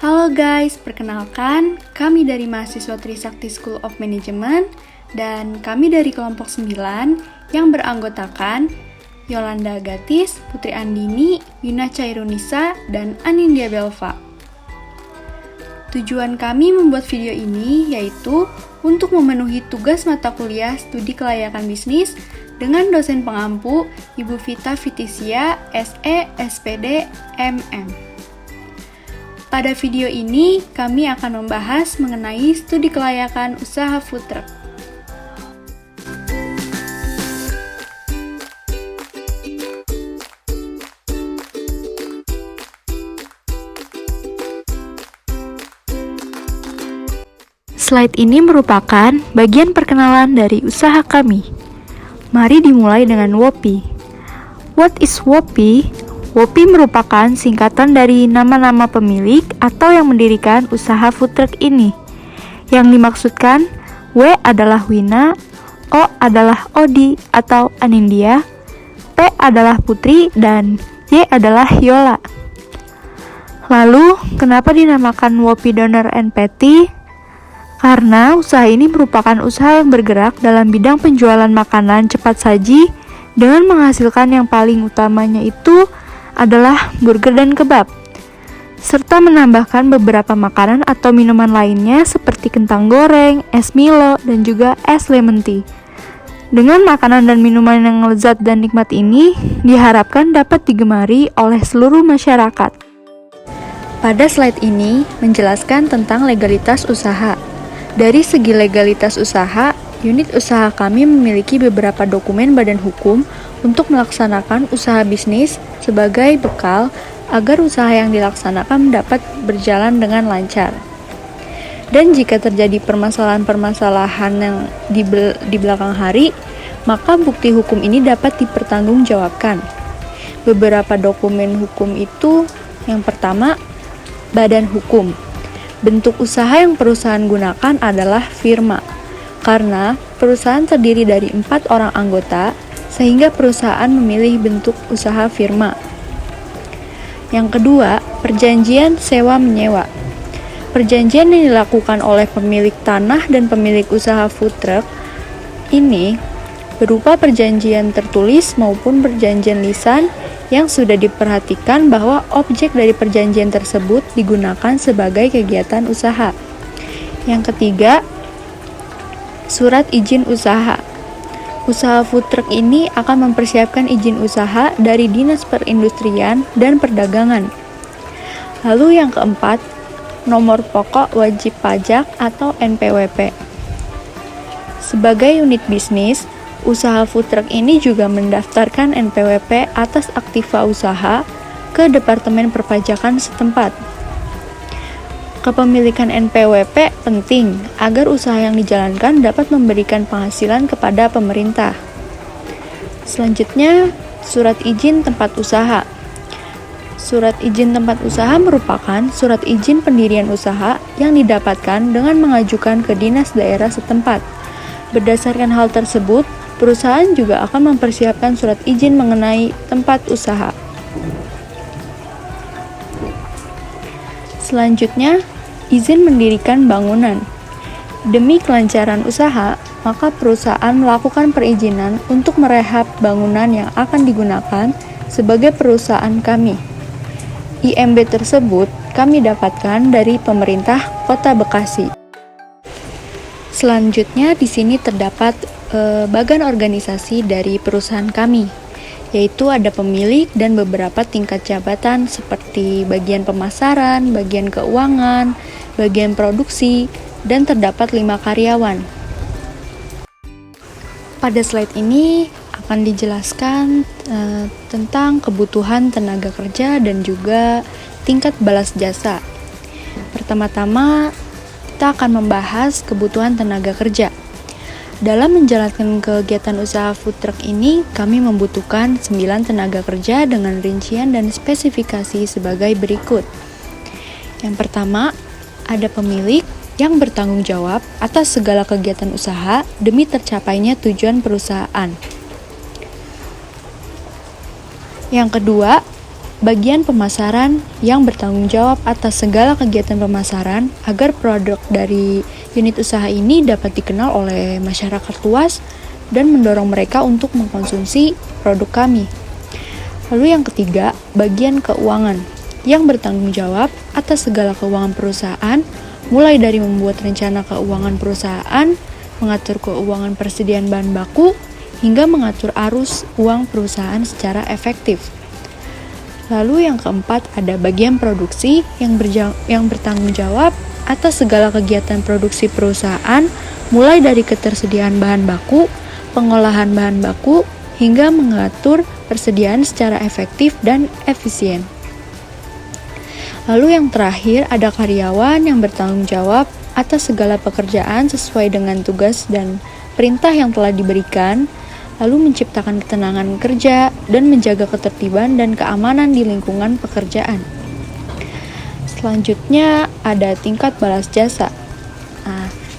Halo guys, perkenalkan kami dari mahasiswa Trisakti School of Management dan kami dari kelompok 9 yang beranggotakan Yolanda Agatis, Putri Andini, Yuna Cairunisa, dan Anindya Belva. Tujuan kami membuat video ini yaitu untuk memenuhi tugas mata kuliah studi kelayakan bisnis dengan dosen pengampu Ibu Vita Fitisia, SE, SPD, MM. Pada video ini, kami akan membahas mengenai studi kelayakan usaha food truck. Slide ini merupakan bagian perkenalan dari usaha kami. Mari dimulai dengan WOPI. What is WOPI? WOPI merupakan singkatan dari nama-nama pemilik atau yang mendirikan usaha food truck ini. Yang dimaksudkan, W adalah Wina, O adalah Odi atau Anindya, P adalah Putri, dan Y adalah Yola. Lalu, kenapa dinamakan WOPI Doner and Patty? Karena usaha ini merupakan usaha yang bergerak dalam bidang penjualan makanan cepat saji dengan menghasilkan yang paling utamanya itu adalah burger dan kebab, serta menambahkan beberapa makanan atau minuman lainnya seperti kentang goreng, es Milo, dan juga es lemon tea. Dengan makanan dan minuman yang lezat dan nikmat ini, diharapkan dapat digemari oleh seluruh masyarakat. Pada slide ini menjelaskan tentang legalitas usaha. Dari segi legalitas usaha, unit usaha kami memiliki beberapa dokumen badan hukum untuk melaksanakan usaha bisnis sebagai bekal agar usaha yang dilaksanakan dapat berjalan dengan lancar. Dan jika terjadi permasalahan-permasalahan yang di belakang hari, maka bukti hukum ini dapat dipertanggungjawabkan. Beberapa dokumen hukum itu, yang pertama, badan hukum. Bentuk usaha yang perusahaan gunakan adalah firma, karena perusahaan terdiri dari 4 orang anggota, sehingga perusahaan memilih bentuk usaha firma. Yang kedua, perjanjian sewa-menyewa. Perjanjian yang dilakukan oleh pemilik tanah dan pemilik usaha food truck ini berupa perjanjian tertulis maupun perjanjian lisan yang sudah diperhatikan bahwa objek dari perjanjian tersebut digunakan sebagai kegiatan usaha. Yang ketiga, surat izin usaha. Usaha food truck ini akan mempersiapkan izin usaha dari Dinas Perindustrian dan Perdagangan. Lalu yang keempat, nomor pokok wajib pajak atau NPWP. Sebagai unit bisnis, usaha food truck ini juga mendaftarkan NPWP atas aktiva usaha ke Departemen Perpajakan setempat. Kepemilikan NPWP penting agar usaha yang dijalankan dapat memberikan penghasilan kepada pemerintah. Selanjutnya, surat izin tempat usaha. Surat izin tempat usaha merupakan surat izin pendirian usaha yang didapatkan dengan mengajukan ke dinas daerah setempat. Berdasarkan hal tersebut, perusahaan juga akan mempersiapkan surat izin mengenai tempat usaha. Selanjutnya, izin mendirikan bangunan. Demi kelancaran usaha, maka perusahaan melakukan perizinan untuk merehab bangunan yang akan digunakan sebagai perusahaan kami. IMB tersebut kami dapatkan dari pemerintah Kota Bekasi. Selanjutnya, di sini terdapat bagan organisasi dari perusahaan kami, yaitu ada pemilik dan beberapa tingkat jabatan seperti bagian pemasaran, bagian keuangan, bagian produksi, dan terdapat 5 karyawan. Pada slide ini akan dijelaskan tentang kebutuhan tenaga kerja dan juga tingkat balas jasa. Pertama-tama, kita akan membahas kebutuhan tenaga kerja. Dalam menjalankan kegiatan usaha food truck ini, kami membutuhkan 9 tenaga kerja dengan rincian dan spesifikasi sebagai berikut. Yang pertama, ada pemilik yang bertanggung jawab atas segala kegiatan usaha demi tercapainya tujuan perusahaan. Yang kedua, bagian pemasaran yang bertanggung jawab atas segala kegiatan pemasaran agar produk dari unit usaha ini dapat dikenal oleh masyarakat luas dan mendorong mereka untuk mengkonsumsi produk kami. Lalu yang ketiga, bagian keuangan yang bertanggung jawab atas segala keuangan perusahaan, mulai dari membuat rencana keuangan perusahaan, mengatur keuangan persediaan bahan baku, hingga mengatur arus uang perusahaan secara efektif. Lalu yang keempat ada bagian produksi yang bertanggung jawab atas segala kegiatan produksi perusahaan, mulai dari ketersediaan bahan baku, pengolahan bahan baku, hingga mengatur persediaan secara efektif dan efisien. Lalu yang terakhir ada karyawan yang bertanggung jawab atas segala pekerjaan sesuai dengan tugas dan perintah yang telah diberikan, lalu menciptakan ketenangan kerja dan menjaga ketertiban dan keamanan di lingkungan pekerjaan. Selanjutnya ada tingkat balas jasa.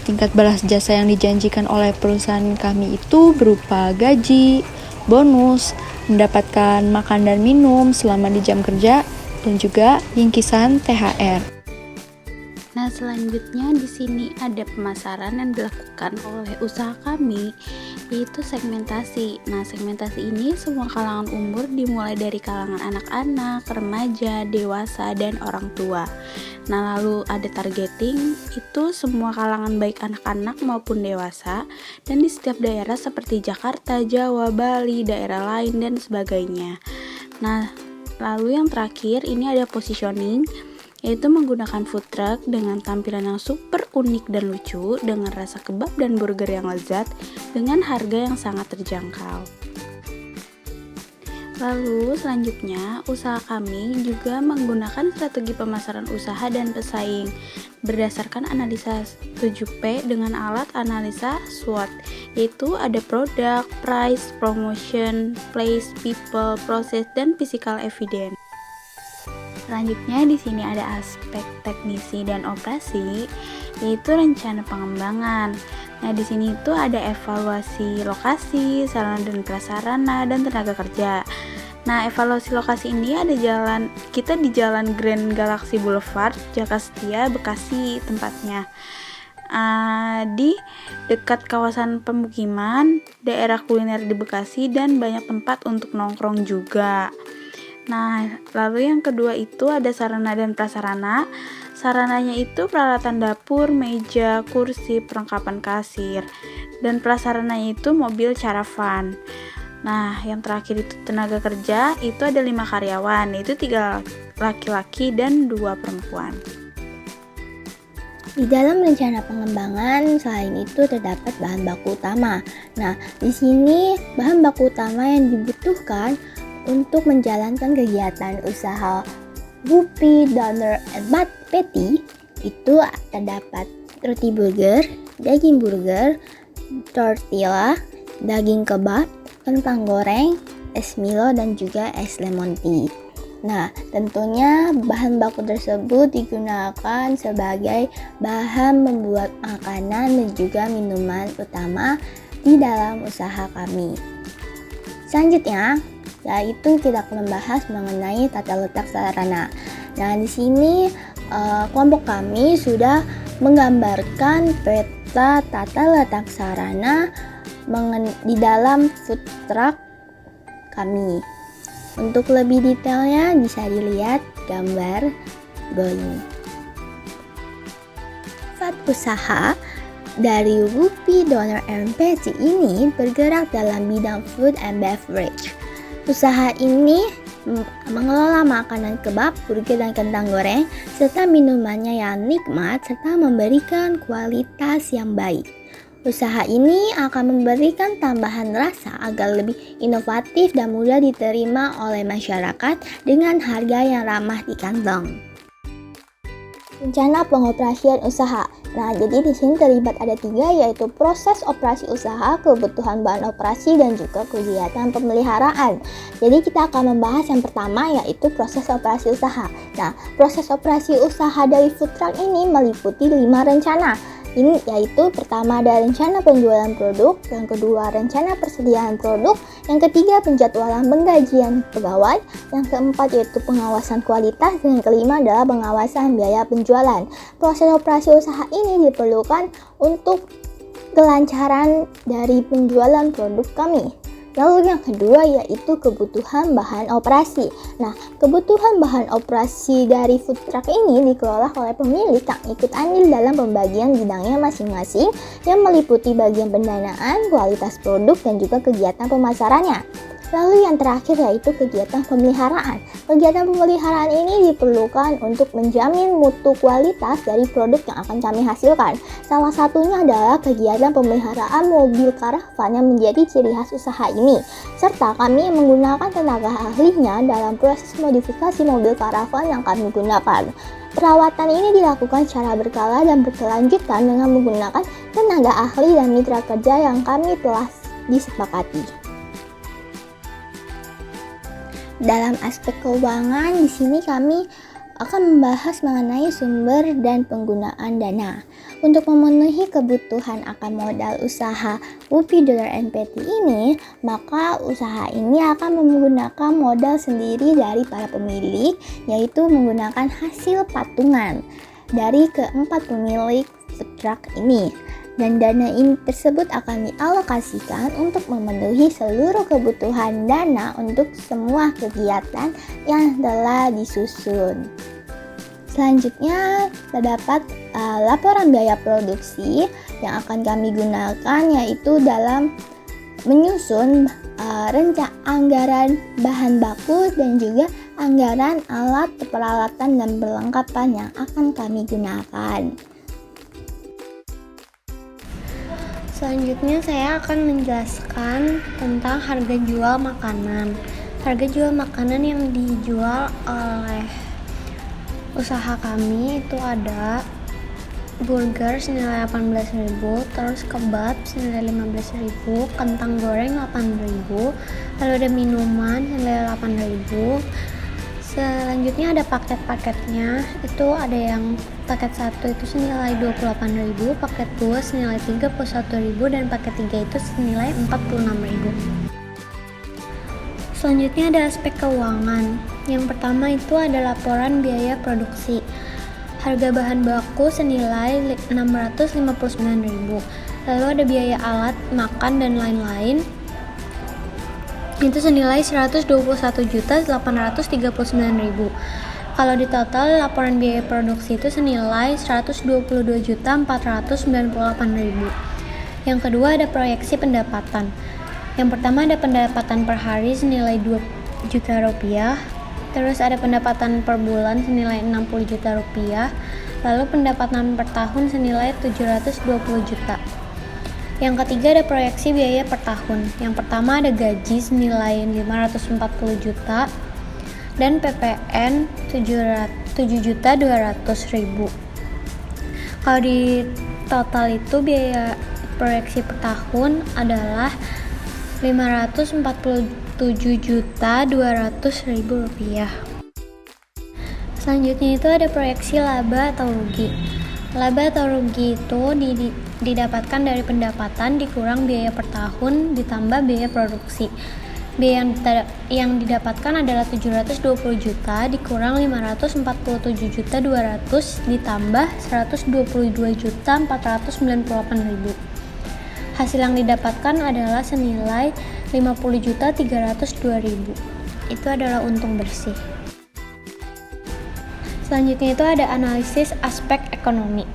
Tingkat balas jasa yang dijanjikan oleh perusahaan kami itu berupa gaji, bonus, mendapatkan makan dan minum selama di jam kerja, dan juga bingkisan THR. Nah, selanjutnya di sini ada pemasaran yang dilakukan oleh usaha kami, yaitu segmentasi. Nah, segmentasi ini semua kalangan umur dimulai dari kalangan anak-anak, remaja, dewasa, dan orang tua. Nah, lalu ada targeting, itu semua kalangan baik anak-anak maupun dewasa, dan di setiap daerah seperti Jakarta, Jawa, Bali, daerah lain, dan sebagainya. Nah, lalu yang terakhir ini ada positioning, yaitu menggunakan food truck dengan tampilan yang super unik dan lucu, dengan rasa kebab dan burger yang lezat, dengan harga yang sangat terjangkau. Lalu selanjutnya, usaha kami juga menggunakan strategi pemasaran usaha dan pesaing berdasarkan analisa 7P dengan alat analisa SWOT, yaitu ada produk, price, promotion, place, people, process, dan physical evidence. Selanjutnya di sini ada aspek teknisi dan operasi, yaitu rencana pengembangan. Nah, di sini itu ada evaluasi lokasi, sarana dan prasarana, dan tenaga kerja. Nah, evaluasi lokasi ini ada kita di Jalan Grand Galaxy Boulevard, Jakastia, Bekasi tempatnya. Di dekat kawasan pemukiman, daerah kuliner di Bekasi, dan banyak tempat untuk nongkrong juga. Nah, lalu yang kedua itu ada sarana dan prasarana. Sarananya itu peralatan dapur, meja, kursi, perlengkapan kasir. Dan prasarananya itu mobil caravan. Nah, yang terakhir itu tenaga kerja, itu ada 5 karyawan, yaitu 3 laki-laki dan 2 perempuan. Di dalam rencana pengembangan, selain itu terdapat bahan baku utama. Nah, di sini bahan baku utama yang dibutuhkan untuk menjalankan kegiatan usaha Whoopi, Doner, and Patty itu terdapat roti burger, daging burger, tortilla, daging kebab, kentang goreng, es Milo, dan juga es lemon tea. Nah, tentunya bahan baku tersebut digunakan sebagai bahan membuat makanan dan juga minuman utama di dalam usaha kami. Selanjutnya, yaitu kita akan membahas mengenai tata letak sarana. Nah, di sini kelompok kami sudah menggambarkan peta tata letak sarana di dalam food truck kami. Untuk lebih detailnya bisa dilihat gambar ini. Sifat usaha dari Whoopi, Doner, and Patty ini bergerak dalam bidang food and beverage. Usaha ini mengelola makanan kebab, burger, dan kentang goreng, serta minumannya yang nikmat, serta memberikan kualitas yang baik. Usaha ini akan memberikan tambahan rasa agar lebih inovatif dan mudah diterima oleh masyarakat dengan harga yang ramah di kantong. Rencana pengoperasian usaha. Nah, jadi di sini terlibat ada 3, yaitu proses operasi usaha, kebutuhan bahan operasi, dan juga kegiatan pemeliharaan. Jadi kita akan membahas yang pertama, yaitu proses operasi usaha. Nah, proses operasi usaha dari food truck ini meliputi 5 rencana. Ini yaitu pertama ada rencana penjualan produk, yang kedua rencana persediaan produk, yang ketiga penjadwalan penggajian pegawai, yang keempat yaitu pengawasan kualitas, dan yang kelima adalah pengawasan biaya penjualan. Proses operasi usaha ini diperlukan untuk kelancaran dari penjualan produk kami. Lalu yang kedua yaitu kebutuhan bahan operasi. Nah, kebutuhan bahan operasi dari food truck ini dikelola oleh pemilik yang ikut andil dalam pembagian bidangnya masing-masing yang meliputi bagian pendanaan, kualitas produk, dan juga kegiatan pemasarannya. Lalu yang terakhir yaitu kegiatan pemeliharaan. Kegiatan pemeliharaan ini diperlukan untuk menjamin mutu kualitas dari produk yang akan kami hasilkan. Salah satunya adalah kegiatan pemeliharaan mobil karavan yang menjadi ciri khas usaha ini. Serta kami menggunakan tenaga ahlinya dalam proses modifikasi mobil karavan yang kami gunakan. Perawatan ini dilakukan secara berkala dan berkelanjutan dengan menggunakan tenaga ahli dan mitra kerja yang kami telah disepakati. Dalam aspek keuangan, di sini kami akan membahas mengenai sumber dan penggunaan dana. Untuk memenuhi kebutuhan akan modal usaha Whoopee Dollar NPT ini, maka usaha ini akan menggunakan modal sendiri dari para pemilik, yaitu menggunakan hasil patungan dari keempat pemilik food truck ini. Dan dana ini tersebut akan dialokasikan untuk memenuhi seluruh kebutuhan dana untuk semua kegiatan yang telah disusun. Selanjutnya terdapat laporan biaya produksi yang akan kami gunakan, yaitu dalam menyusun rencana anggaran bahan baku dan juga anggaran alat peralatan dan perlengkapan yang akan kami gunakan. Selanjutnya saya akan menjelaskan tentang harga jual makanan. Harga jual makanan yang dijual oleh usaha kami itu ada burger senilai 18.000, terus kebab senilai 15.000, kentang goreng 8.000, lalu ada minuman senilai 8.000. Selanjutnya ada paket-paketnya, itu ada yang paket 1 itu senilai 28.000, paket 2 senilai 31.000, dan paket 3 itu senilai 46.000. Selanjutnya ada aspek keuangan. Yang pertama itu ada laporan biaya produksi. Harga bahan baku senilai 659.000. Lalu ada biaya alat, makan, dan lain-lain. Itu senilai 121.839.000. Kalau di total laporan biaya produksi itu senilai 122.498.000. Yang kedua ada proyeksi pendapatan. Yang pertama ada pendapatan per hari senilai 2 juta rupiah. Terus ada pendapatan per bulan senilai 60 juta rupiah. Lalu pendapatan per tahun senilai 720 juta. Yang ketiga ada proyeksi biaya per tahun. Yang pertama ada gaji senilai 540 juta dan PPN 7.200.000. Kalau di total itu biaya proyeksi per tahun adalah 547.200.000 rupiah. Selanjutnya itu ada proyeksi laba atau rugi. Laba atau rugi itu didapatkan dari pendapatan dikurang biaya per tahun ditambah biaya produksi. Biaya yang didapatkan adalah 720 juta dikurang 547.200 ditambah 122.498.000. Hasil yang didapatkan adalah senilai 50.302.000. Itu adalah untung bersih. Selanjutnya itu ada analisis aspek ekonomi.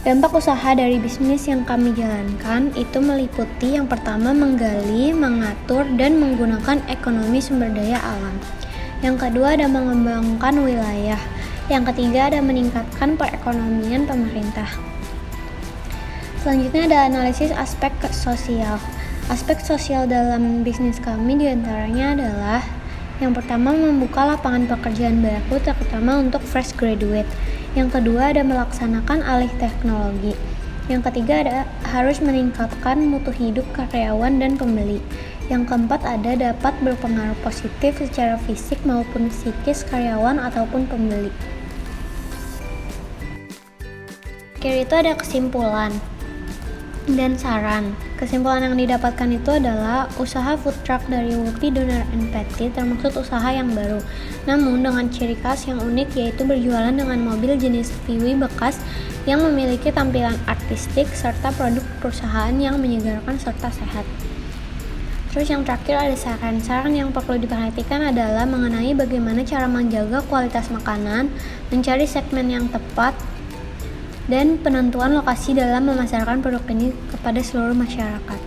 Dampak usaha dari bisnis yang kami jalankan itu meliputi yang pertama menggali, mengatur, dan menggunakan ekonomi sumber daya alam. Yang kedua ada mengembangkan wilayah. Yang ketiga ada meningkatkan perekonomian pemerintah. Selanjutnya ada analisis aspek sosial. Aspek sosial dalam bisnis kami diantaranya adalah yang pertama membuka lapangan pekerjaan baru terutama untuk fresh graduate. Yang kedua ada melaksanakan alih teknologi. Yang ketiga ada harus meningkatkan mutu hidup karyawan dan pembeli. Yang keempat ada dapat berpengaruh positif secara fisik maupun psikis karyawan ataupun pembeli. Akhir itu ada kesimpulan dan saran. Kesimpulan yang didapatkan itu adalah usaha food truck dari Woopy Doner and Patty termaksud usaha yang baru, namun dengan ciri khas yang unik, yaitu berjualan dengan mobil jenis VW bekas yang memiliki tampilan artistik serta produk perusahaan yang menyegarkan serta sehat. Terus yang terakhir ada saran-saran yang perlu diperhatikan adalah mengenai bagaimana cara menjaga kualitas makanan, mencari segmen yang tepat, dan penentuan lokasi dalam memasarkan produk ini kepada seluruh masyarakat.